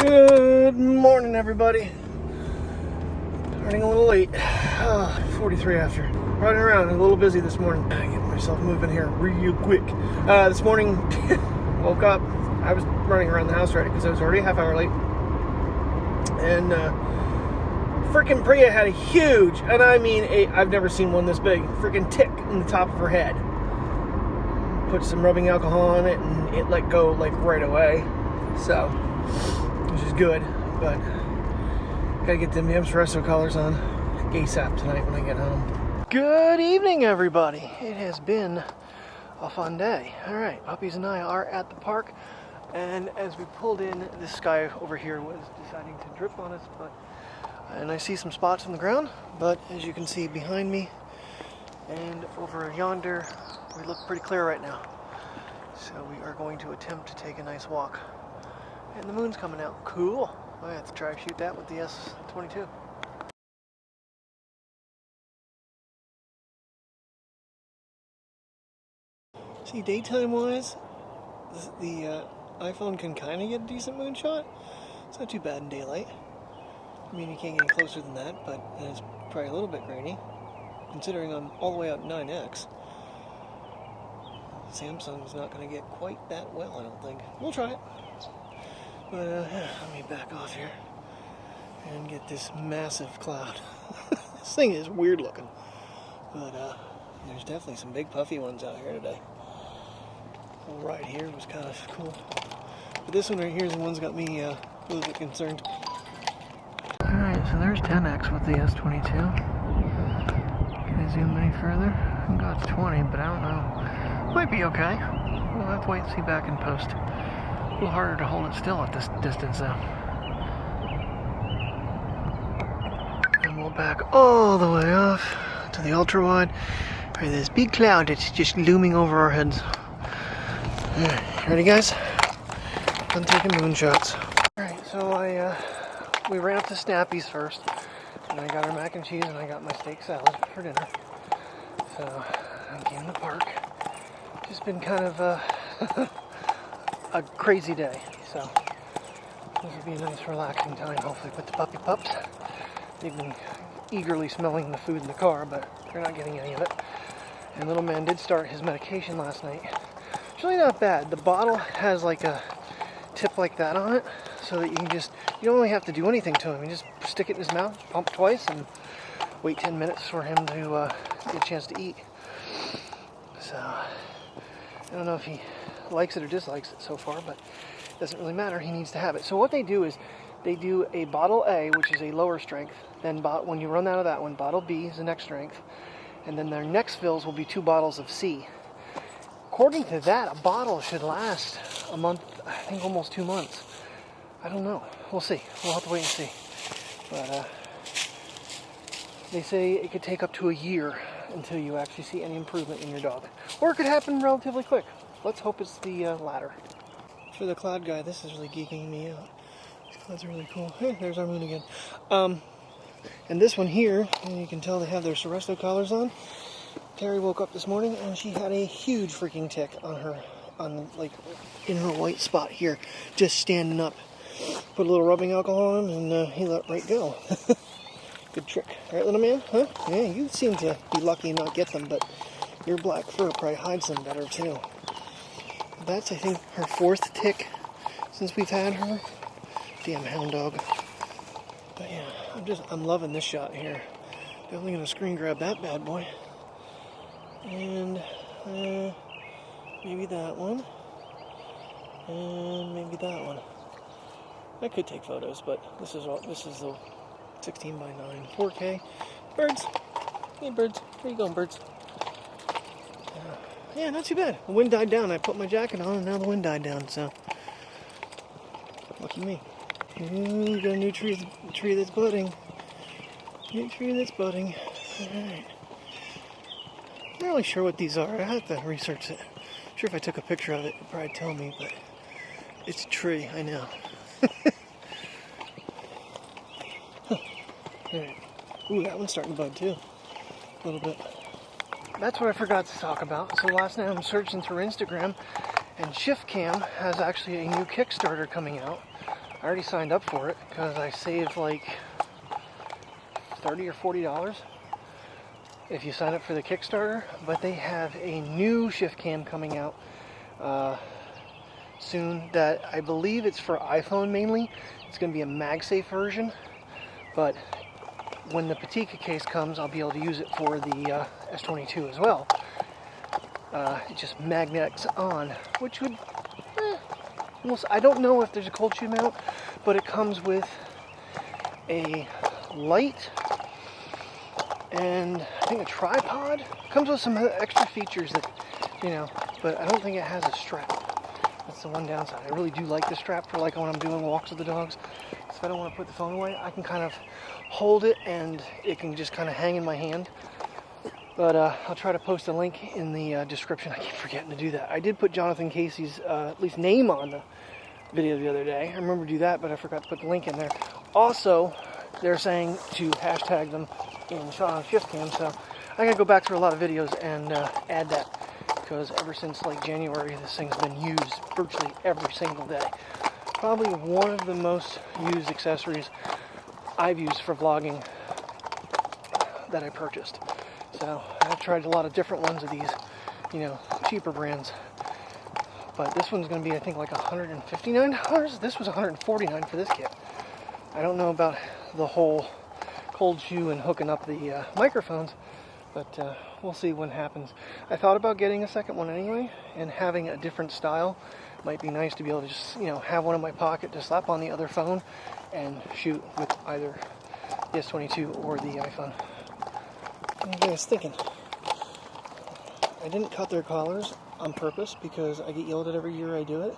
Good morning, everybody. Running a little late. 43 after. Running around, a little busy this morning. I get myself moving here real quick. This morning, woke up. I was running around the house already because I was already a half hour late. And freaking Priya had a huge, and I mean, I've never seen one this big, freaking tick in the top of her head. Put some rubbing alcohol on it, and it let go like right away. So, which is good, but gotta get them espresso colors on ASAP tonight when I get home. Good evening, everybody. It has been a fun day. All right, puppies and I are at the park, and as we pulled in, this guy over here was deciding to drip on us, and I see some spots on the ground, but as you can see behind me and over yonder, we look pretty clear right now. So we are going to attempt to take a nice walk. And the moon's coming out. Cool. I have to try to shoot that with the S22. See, daytime wise, the iPhone can kind of get a decent moon shot. It's not too bad in daylight. I mean, you can't get any closer than that, but it's probably a little bit grainy, considering I'm all the way out 9x. Samsung's not going to get quite that well, I don't think. We'll try it. But let me back off here and get this massive cloud. This thing is weird looking, but there's definitely some big puffy ones out here today. The right here was kind of cool, but this one right here is the one's got me a little bit concerned. Alright, so there's 10x with the S22. Can I zoom any further? I got 20, but I don't know. Might be okay. We'll have to wait and see back in post. A little harder to hold it still at this distance though. And we'll back all the way off to the ultra wide. For this big cloud that's just looming over our heads. Alright, ready guys? I'm taking moonshots. Alright, so we ran up to Snappy's first. And I got our mac and cheese and I got my steak salad for dinner. So I'm in the park. Just been kind of a crazy day, so this will be a nice relaxing time, hopefully, with the puppy pups. They've been eagerly smelling the food in the car, but they're not getting any of it. And little man did start his medication last night. It's really not bad. The bottle has like a tip like that on it, so that you don't really have to do anything to him. You just stick it in his mouth, pump twice, and wait 10 minutes for him to get a chance to eat. So I don't know if he likes it or dislikes it so far, but it doesn't really matter. He needs to have it. So what they do is they do a bottle A, which is a lower strength. Then when you run out of that one, bottle B is the next strength. And then their next fills will be 2 bottles of C. According to that, a bottle should last a month, I think almost 2 months. I don't know. We'll see. We'll have to wait and see. But they say it could take up to a year until you actually see any improvement in your dog. Or it could happen relatively quick. Let's hope it's the latter. For the cloud guy, this is really geeking me out. These clouds are really cool. Hey, there's our moon again. And this one here, and you can tell they have their Seresto collars on. Terry woke up this morning and she had a huge freaking tick on her, like in her white spot here, just standing up. Put a little rubbing alcohol on him and he let right go. Good trick. Right, little man? Huh? Yeah, you seem to be lucky and not get them, but your black fur probably hides them better too. That's, I think, her 4th tick since we've had her. Damn hound dog. But yeah, I'm loving this shot here. Definitely gonna screen grab that bad boy. And maybe that one. And maybe that one. I could take photos, but this is the 16 by 9 4K. Birds. Hey birds. Where you going, birds? Yeah, not too bad. The wind died down. I put my jacket on and now the wind died down, so lucky me. Ooh, we got a new tree that's budding. New tree that's budding. Alright. I'm not really sure what these are. I have to research it. I'm sure if I took a picture of it, it'd probably tell me, but it's a tree, I know. Huh. Alright. Ooh, that one's starting to bud too. A little bit. That's what I forgot to talk about. So last night I'm searching through Instagram, and ShiftCam has actually a new Kickstarter coming out. I already signed up for it because I saved like $30 or $40 if you sign up for the Kickstarter. But they have a new ShiftCam coming out soon that I believe it's for iPhone mainly. It's going to be a MagSafe version, but when the Patika case comes, I'll be able to use it for the S22 as well. It just magnets on, which would, I don't know if there's a cold shoe mount, but it comes with a light and I think a tripod. It comes with some extra features that, you know, but I don't think it has a strap. That's the one downside. I really do like the strap for like when I'm doing walks with the dogs. So if I don't want to put the phone away, I can kind of hold it and it can just kind of hang in my hand. But I'll try to post a link in the description. I keep forgetting to do that. I did put Jonathan Casey's at least name on the video the other day. I remember to do that, but I forgot to put the link in there. Also, they're saying to hashtag them in ShiftCam, so I gotta go back through a lot of videos and add that, because ever since like January, this thing's been used virtually every single day. Probably one of the most used accessories I've used for vlogging that I purchased. So I've tried a lot of different ones of these, you know, cheaper brands. But this one's going to be, I think, like $159. This was $149 for this kit. I don't know about the whole cold shoe and hooking up the microphones, but we'll see what happens. I thought about getting a second one anyway, and having a different style. Might be nice to be able to just, you know, have one in my pocket to slap on the other phone and shoot with either the S22 or the iPhone. What are you guys thinking? I didn't cut their collars on purpose because I get yelled at every year I do it.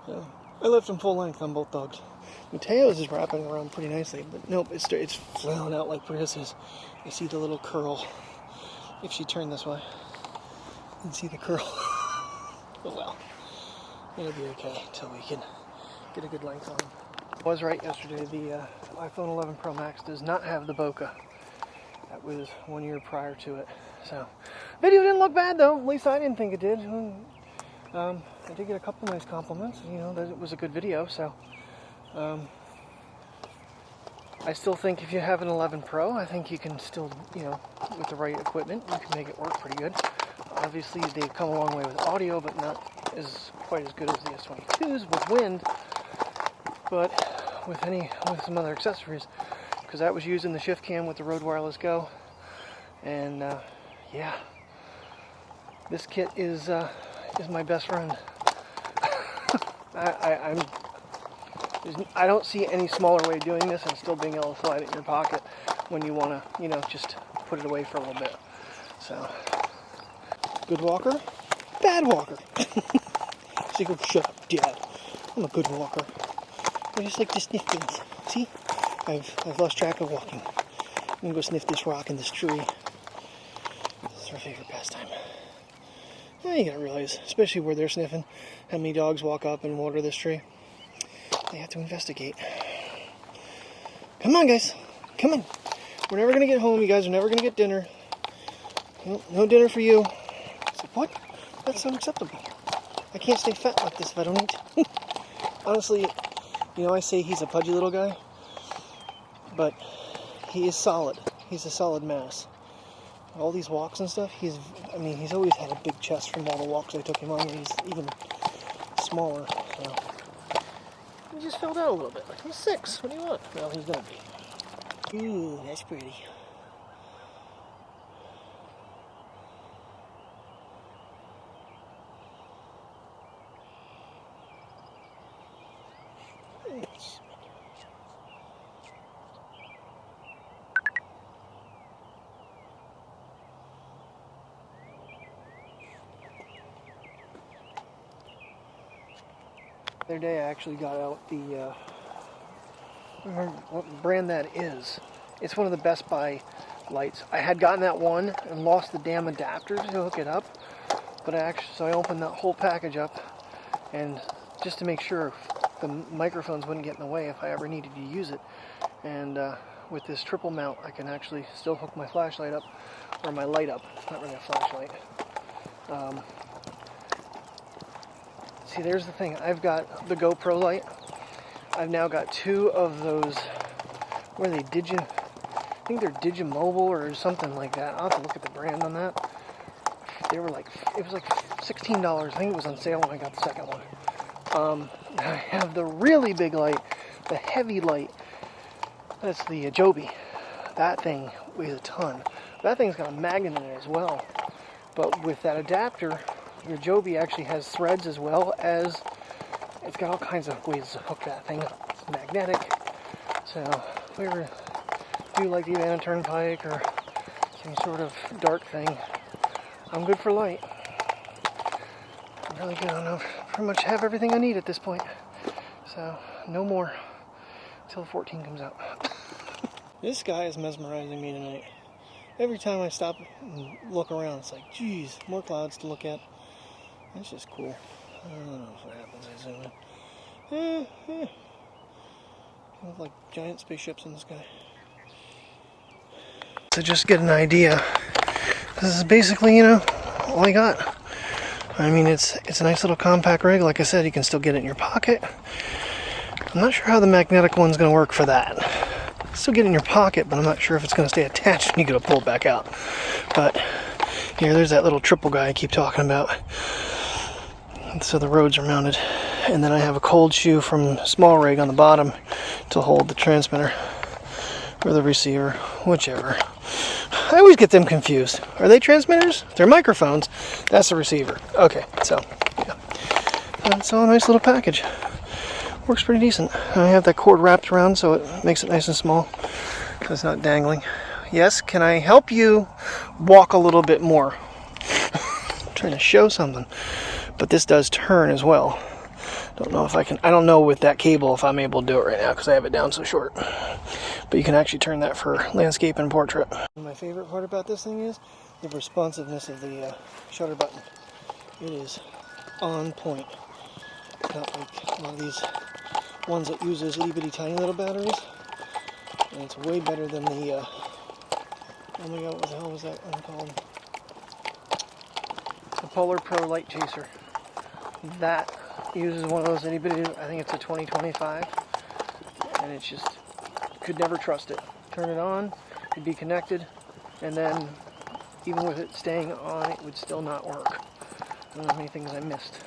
So I left them full length on both dogs. Mateo's is wrapping around pretty nicely, but nope, it's flailing out like Prius's. You see the little curl. If she turned this way, you can see the curl. Oh well, it'll be okay until we can get a good length on them. I was right yesterday, the iPhone 11 Pro Max does not have the bokeh. That was 1 year prior to it. So, video didn't look bad though. At least I didn't think it did. I did get a couple nice compliments, you know, that it was a good video. So, I still think if you have an 11 Pro, I think you can still, you know, with the right equipment, you can make it work pretty good. Obviously, they've come a long way with audio, but not quite as good as the S22s with wind. But with some other accessories, because I was using the ShiftCam with the Rode Wireless Go, and yeah, this kit is my best friend. I don't see any smaller way of doing this and still being able to slide it in your pocket when you want to, you know, just put it away for a little bit. So, good walker, bad walker. So you go, shut up, Dad. I'm a good walker. I just like to sniff things. See? I've lost track of walking. I'm gonna go sniff this rock and this tree. This is our favorite pastime. Now you gotta realize, especially where they're sniffing, how many dogs walk up and water this tree. They have to investigate. Come on, guys. Come on. We're never gonna get home. You guys are never gonna get dinner. No dinner for you. I said, what? That's unacceptable. I can't stay fat like this if I don't eat. Honestly, you know, I say he's a pudgy little guy, but he is solid. He's a solid mass. All these walks and stuff, he's always had a big chest from all the walks I took him on. He's even smaller, so. He just filled out a little bit. Like, he's 6. What do you want? Well, he's gonna be. Ooh, that's pretty. The other day I actually got out the, I don't remember what brand that is. It's one of the Best Buy lights. I had gotten that one and lost the damn adapter to hook it up, but so I opened that whole package up, and just to make sure the microphones wouldn't get in the way if I ever needed to use it. And with this triple mount, I can actually still hook my flashlight up, or my light up. It's not really a flashlight. See, there's the thing. I've got the GoPro light, I've now got 2 of those, where are they, I think they're Digimobile or something like that. I'll have to look at the brand on that. They were like, it was like $16. I think it was on sale when I got the second one. I have the really big light, the heavy light. That's the Joby. That thing weighs a ton. That thing's got a magnet in it as well. But with that adapter, your Joby actually has threads as well as, it's got all kinds of ways to hook that thing up. It's magnetic. So if we ever do like the Savannah Turnpike or some sort of dark thing, I'm good for light. I'm really good. I pretty much have everything I need at this point. So no more until 14 comes out. This sky is mesmerizing me tonight. Every time I stop and look around, it's like, geez, more clouds to look at. That's just cool. I don't know if what happens as I zoom in. Look like giant spaceships in the sky. To just get an idea, this is basically, you know, all I got. I mean, it's a nice little compact rig. Like I said, you can still get it in your pocket. I'm not sure how the magnetic one's going to work for that. Still get it in your pocket, but I'm not sure if it's going to stay attached and you got to pull it back out. But here, there's that little triple guy I keep talking about. So the rods are mounted. And then I have a cold shoe from SmallRig on the bottom to hold the transmitter or the receiver, whichever. I always get them confused. Are they transmitters? They're microphones. That's the receiver. Okay, so yeah. It's all a nice little package. Works pretty decent. I have that cord wrapped around so it makes it nice and small, so it's not dangling. Yes, can I help you walk a little bit more? I'm trying to show something. But this does turn as well. Don't know if I can, I don't know with that cable if I'm able to do it right now because I have it down so short. But you can actually turn that for landscape and portrait. My favorite part about this thing is the responsiveness of the shutter button. It is on point. Not like a lot of these ones that uses itty bitty tiny little batteries. And it's way better than the, oh my god, what the hell was that one called? The Polar Pro Light Chaser. That uses one of those itty bitty, I think it's a 2025, and it's just, could never trust it. Turn it on, it'd be connected, and then even with it staying on, it would still not work. I don't know how many things I missed.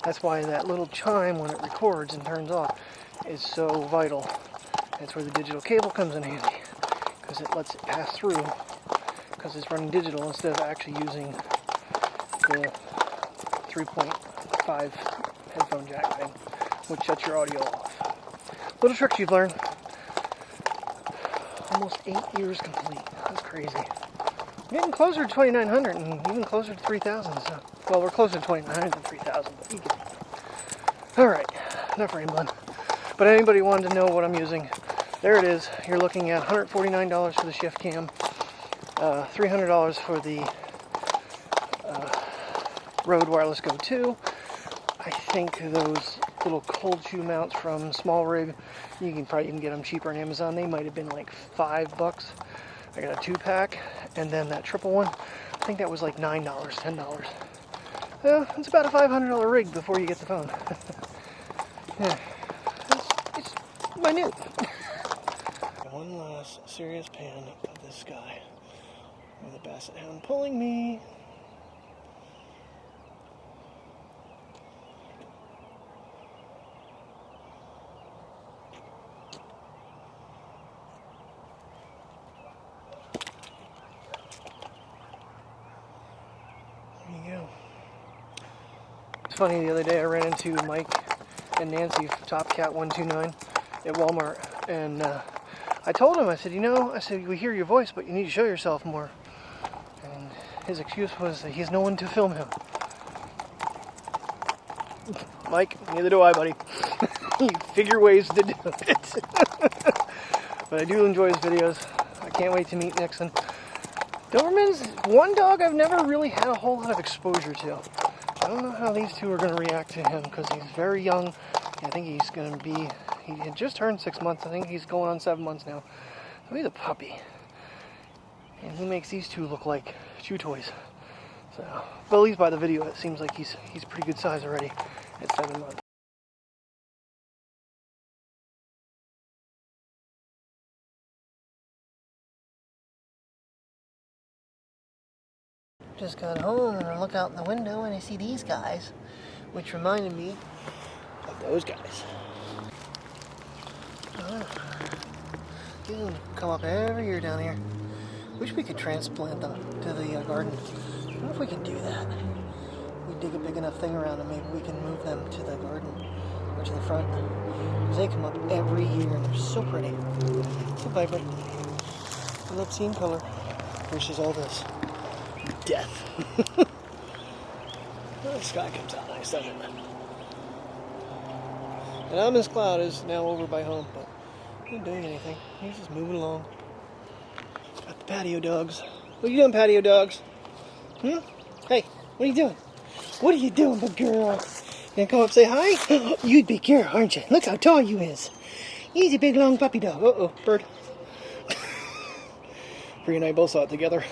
That's why that little chime when it records and turns off is so vital. That's where the digital cable comes in handy, because it lets it pass through, because it's running digital instead of actually using the 3.5 headphone jack thing, which shuts your audio off. Little tricks you've learned. Almost 8 years complete. That's crazy. We're getting closer to 2,900 and even closer to 3,000. So, well, we're closer to 2,900 than 3,000, but you get it. Alright, enough rambling. But anybody wanted to know what I'm using, there it is. You're looking at $149 for the ShiftCam, $300 for the Rode Wireless Go 2. I think those little cold shoe mounts from SmallRig, you can probably even get them cheaper on Amazon. They might have been like $5. I got a 2-pack, and then that triple one, I think that was like $9, $10. It's about a $500 rig before you get the phone. Yeah, it's minute. One last serious pan of this sky with a basset hound pulling me. It's funny, the other day I ran into Mike and Nancy from TopCat129 at Walmart, and I told him, I said, we hear your voice, but you need to show yourself more. And his excuse was that he has no one to film him. Mike, neither do I, buddy. You figure ways to do it. But I do enjoy his videos. I can't wait to meet Nixon. Doberman's one dog I've never really had a whole lot of exposure to. I don't know how these two are going to react to him because he's very young. I think he's going to be, he had just turned 6 months. I think he's going on 7 months now. So he's a puppy. And he makes these two look like chew toys. So, but at least by the video it seems like he's pretty good size already at 7 months. just got home and I look out the window and I see these guys, which reminded me of those guys. These come up every year down here. Wish we could transplant them to the garden. I wonder if we can do that. We dig a big enough thing around them, maybe we can move them to the garden or to the front. Because they come up every year and they're so pretty, so vibrant. I love seeing color versus all this death. The sky comes out nice, doesn't it? And Ominous Cloud is now over by home, but he ain't doing anything. He's just moving along. Got the patio dogs. What are you doing, patio dogs? Hmm? Hey, what are you doing? What are you doing, big girl? You gonna come up and say hi? You'd be girl, aren't you? Look how tall you is. He's a big long puppy dog. Uh-oh, bird. Bree and I both saw it together.